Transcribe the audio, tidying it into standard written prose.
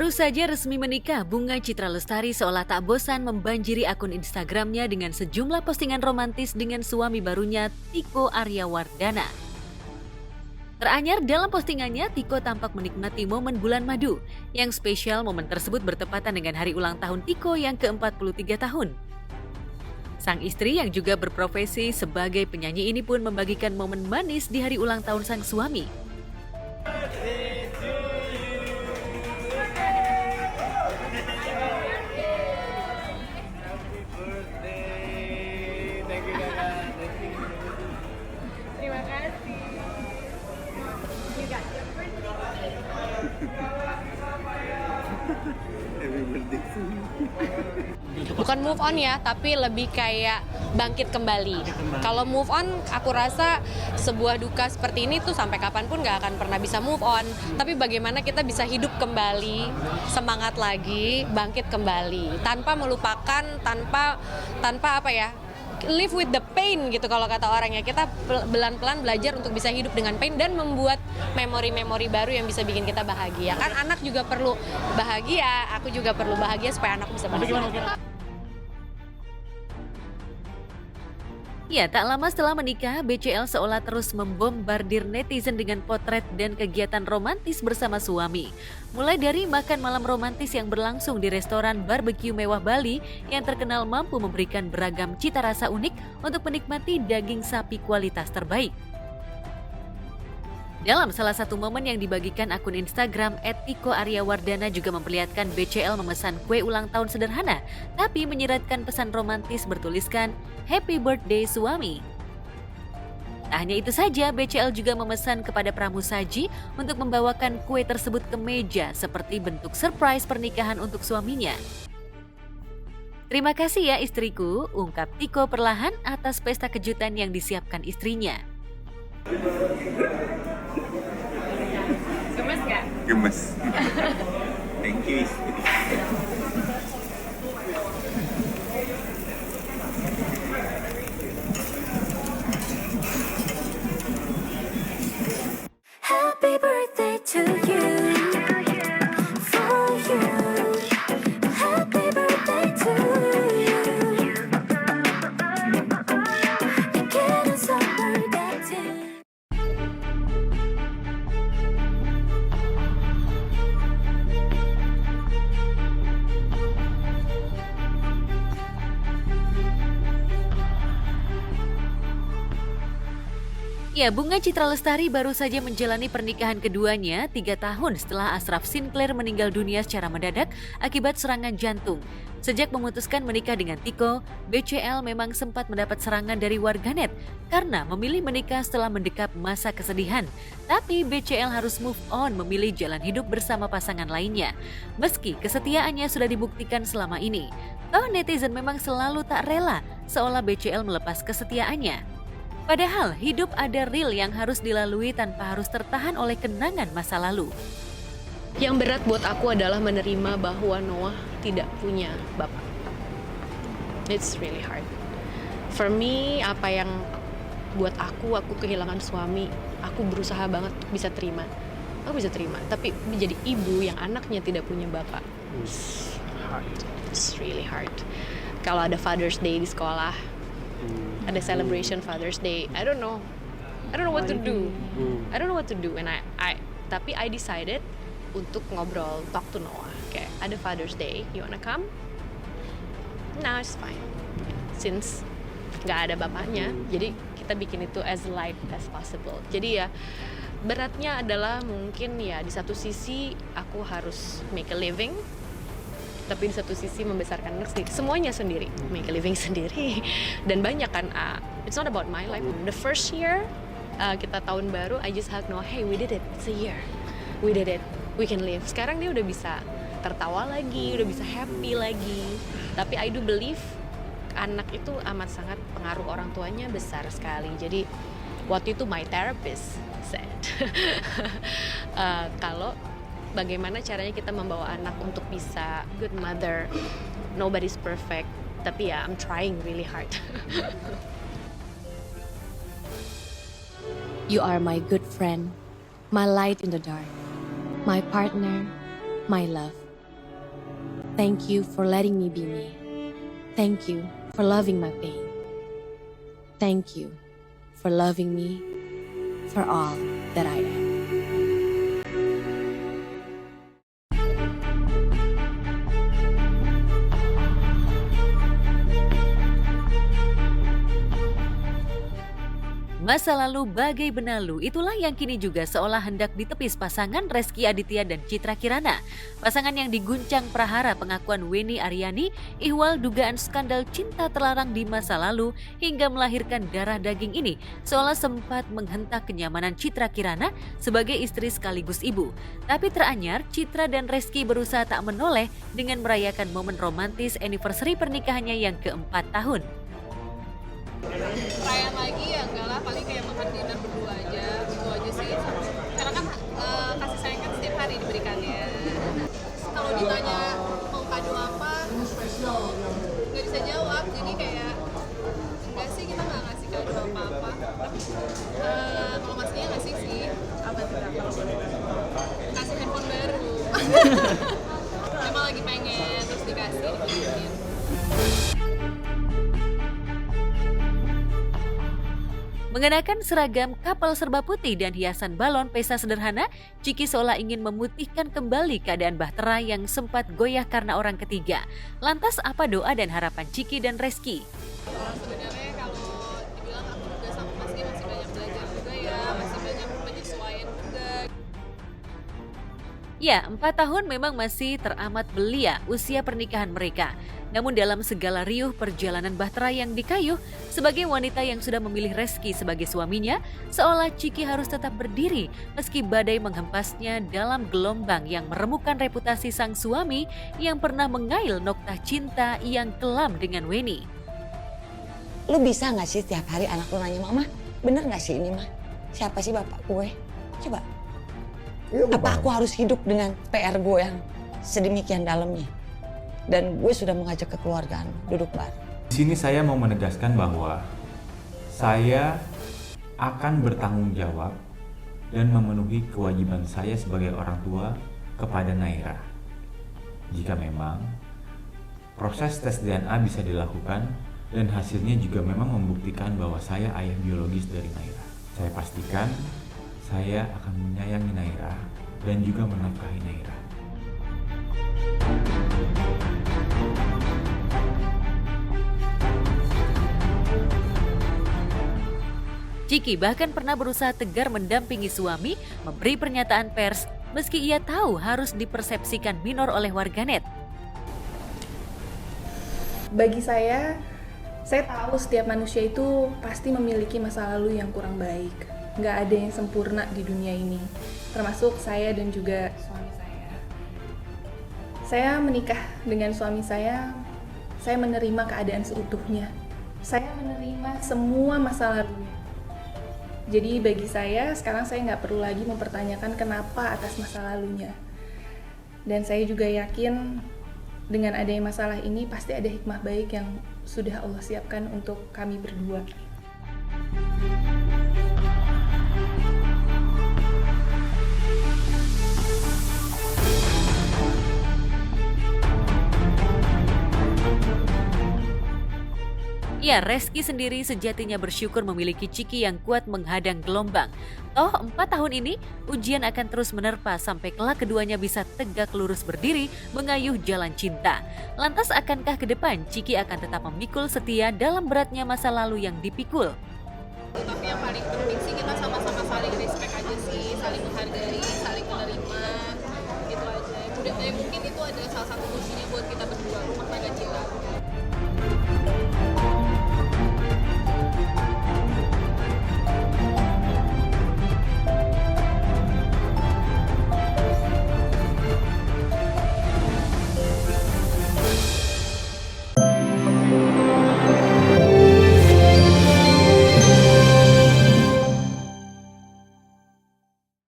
Baru saja resmi menikah, Bunga Citra Lestari seolah tak bosan membanjiri akun Instagramnya dengan sejumlah postingan romantis dengan suami barunya, Tiko Aryawardana. Teranyar dalam postingannya, Tiko tampak menikmati momen bulan madu. Yang spesial, momen tersebut bertepatan dengan hari ulang tahun Tiko yang ke-43 tahun. Sang istri yang juga berprofesi sebagai penyanyi ini pun membagikan momen manis di hari ulang tahun sang suami. Terima kasih. You got your birthday. Happy birthday to you. Bukan move on ya, tapi lebih kayak bangkit kembali. Kalau move on, aku rasa sebuah duka seperti ini tuh sampai kapanpun nggak akan pernah bisa move on. Tapi bagaimana kita bisa hidup kembali, semangat lagi, bangkit kembali, tanpa melupakan, tanpa apa ya, live with the pain gitu kalau kata orangnya. Kita pelan-pelan belajar untuk bisa hidup dengan pain dan membuat memori-memori baru yang bisa bikin kita bahagia. Kan anak juga perlu bahagia, aku juga perlu bahagia supaya anak bisa bahagia. Ya, tak lama setelah menikah, BCL seolah terus membombardir netizen dengan potret dan kegiatan romantis bersama suami. Mulai dari makan malam romantis yang berlangsung di restoran barbeque mewah Bali yang terkenal mampu memberikan beragam cita rasa unik untuk menikmati daging sapi kualitas terbaik. Dalam salah satu momen yang dibagikan akun Instagram @tikoaryawardana juga memperlihatkan BCL memesan kue ulang tahun sederhana, tapi menyiratkan pesan romantis bertuliskan Happy Birthday Suami. Tak hanya itu saja, BCL juga memesan kepada pramusaji untuk membawakan kue tersebut ke meja seperti bentuk surprise pernikahan untuk suaminya. Terima kasih ya istriku, ungkap Tiko perlahan atas pesta kejutan yang disiapkan istrinya. Gemes nggak? Gemes. Thank you, istri. Happy birthday to you, for you. Happy birthday to you. Bikin seperti Ya, Bunga Citra Lestari baru saja menjalani pernikahan keduanya 3 tahun setelah Ashraf Sinclair meninggal dunia secara mendadak akibat serangan jantung. Sejak memutuskan menikah dengan Tiko, BCL memang sempat mendapat serangan dari warganet karena memilih menikah setelah mendekap masa kesedihan. Tapi BCL harus move on, memilih jalan hidup bersama pasangan lainnya. Meski kesetiaannya sudah dibuktikan selama ini, toh netizen memang selalu tak rela seolah BCL melepas kesetiaannya. Padahal hidup ada real yang harus dilalui tanpa harus tertahan oleh kenangan masa lalu. Yang berat buat aku adalah menerima bahwa Noah tidak punya bapak. It's really hard. For me, apa yang buat aku kehilangan suami, aku berusaha banget untuk bisa terima. Aku bisa terima, tapi menjadi ibu yang anaknya tidak punya bapak, it's hard. It's really hard. Kalau ada Father's Day di sekolah, ada celebration Father's Day, I don't know what to do. I don't know what to do. And tapi I decided untuk ngobrol, talk to Noah. Kayak ada Father's Day, you wanna come? Nah, it's fine. Since nggak ada bapaknya, jadi kita bikin itu as light as possible. Jadi ya beratnya adalah mungkin ya di satu sisi aku harus make a living, tapi di satu sisi membesarkan anak sendiri, semuanya sendiri, make a living sendiri. Dan banyak kan, it's not about my life. The first year, kita tahun baru, I just hug Noah, hey we did it, it's a year, we did it, we can live. Sekarang dia udah bisa tertawa lagi, udah bisa happy lagi. Tapi I do believe, anak itu amat sangat pengaruh orang tuanya besar sekali. Jadi waktu itu my therapist said, kalau bagaimana caranya kita membawa anak untuk bisa good mother. Nobody's perfect, tapi ya I'm trying really hard. You are my good friend, my light in the dark, my partner, my love. Thank you for letting me be me. Thank you for loving my pain. Thank you for loving me for all that I am. Masa lalu bagai benalu, itulah yang kini juga seolah hendak ditepis pasangan Reski Aditya dan Citra Kirana. Pasangan yang diguncang prahara pengakuan Weni Aryani, ihwal dugaan skandal cinta terlarang di masa lalu hingga melahirkan darah daging ini, seolah sempat menghentak kenyamanan Citra Kirana sebagai istri sekaligus ibu. Tapi teranyar, Citra dan Reski berusaha tak menoleh dengan merayakan momen romantis anniversary pernikahannya yang keempat tahun. Perayaan lagi ya enggak lah, paling kayak makan dinner berdua aja, gitu aja sih. Karena kan kasih sayang kan setiap hari diberikannya. Kalau ditanya mau kado apa, nggak bisa jawab, jadi kayak enggak sih, kita nggak ngasih kado apa-apa. Kalau masnya ngasih sih, apa tuh? Kasih handphone baru. Emang lagi pengen, terus dikasih, dibeliin. Mengenakan seragam kapal serba putih dan hiasan balon pesta sederhana, Ciki seolah ingin memutihkan kembali keadaan Bahtera yang sempat goyah karena orang ketiga. Lantas apa doa dan harapan Ciki dan Reski? Sebenarnya kalau dibilang aku juga sama Mas Gi masih banyak belajar juga ya, masih banyak penyesuaian juga. Ya, 4 tahun memang masih teramat belia usia pernikahan mereka. Namun dalam segala riuh perjalanan Bahtera yang dikayuh, sebagai wanita yang sudah memilih Reski sebagai suaminya, seolah Ciki harus tetap berdiri meski badai menghempasnya dalam gelombang yang meremukkan reputasi sang suami yang pernah mengail noktah cinta yang kelam dengan Weni. Lu bisa gak sih tiap hari anak lu nanya, Mama, bener gak sih ini mah? Siapa sih bapak gue? Coba. Apa aku harus hidup dengan PR gue yang sedemikian dalamnya? Dan gue sudah mengajak kekeluargaan duduk bareng. Di sini saya mau menegaskan bahwa saya akan bertanggung jawab dan memenuhi kewajiban saya sebagai orang tua kepada Naira. Jika memang proses tes DNA bisa dilakukan dan hasilnya juga memang membuktikan bahwa saya ayah biologis dari Naira. Saya pastikan saya akan menyayangi Naira dan juga menafkahi Naira. Ciki bahkan pernah berusaha tegar mendampingi suami memberi pernyataan pers meski ia tahu harus dipersepsikan minor oleh warganet. Bagi saya tahu setiap manusia itu pasti memiliki masa lalu yang kurang baik. Nggak ada yang sempurna di dunia ini, termasuk saya dan juga suami saya. Saya menikah dengan suami saya menerima keadaan seutuhnya. Saya menerima semua masa lalunya. Jadi bagi saya, sekarang saya nggak perlu lagi mempertanyakan kenapa atas masa lalunya. Dan saya juga yakin dengan adanya masalah ini pasti ada hikmah baik yang sudah Allah siapkan untuk kami berdua. Ya, Reski sendiri sejatinya bersyukur memiliki Ciki yang kuat menghadang gelombang. Toh 4 tahun ini ujian akan terus menerpa sampai kelak keduanya bisa tegak lurus berdiri mengayuh jalan cinta. Lantas akankah ke depan Ciki akan tetap memikul setia dalam beratnya masa lalu yang dipikul? Tapi yang paling penting sih kita sama-sama saling respect aja sih, saling menghargai, saling menerima.